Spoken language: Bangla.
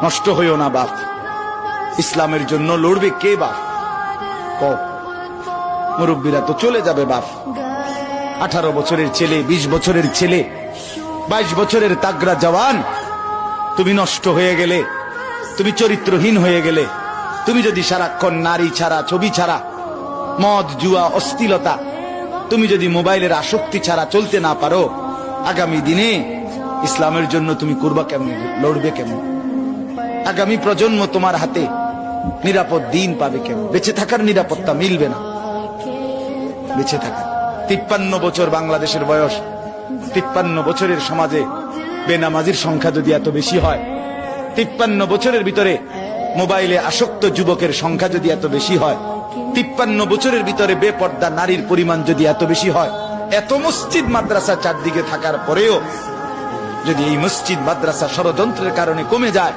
নষ্ট হইও না বাপ। ইসলামের জন্য লড়বে কে বাপ? মুরব্বীরা তো চলে যাবে বাপ। 18 বছরের ছেলে, 20 বছরের ছেলে, 22 বছরের তাগড়া জওয়ান, তুমি নষ্ট হয়ে গেলে, তুমি চরিত্রহীন হয়ে গেলে, তুমি যদি সারাক্ষণ নারী ছাড়া, ছবি ছাড়া, মদ জুয়া অশ্লীলতা, তুমি যদি মোবাইলের আসক্তি ছাড়া চলতে না পারো, আগামী দিনে ইসলামের জন্য তুমি করবা কেমন, লড়বে কেমন? আগামী প্রজন্ম তোমার হাতে নিরাপদ দিন পাবে কেমন? বেঁচে থাকার নিরাপত্তা মিলবে না। বেঁচে থাকা 53 বছর বাংলাদেশের বয়স, 53 বছরের সমাজে বেনামাজির সংখ্যা যদি এত বেশি হয়, 53 বছরের ভিতরে মোবাইলে আসক্ত যুবকের সংখ্যা যদি এত বেশি হয়, 53 বছরের ভিতরে বেপর্দা নারীর পরিমাণ যদি এত বেশি হয়, এত মসজিদ মাদ্রাসা চারদিকে থাকার পরেও যদি এই মসজিদ মাদ্রাসা ষড়যন্ত্রের কারণে কমে যায়,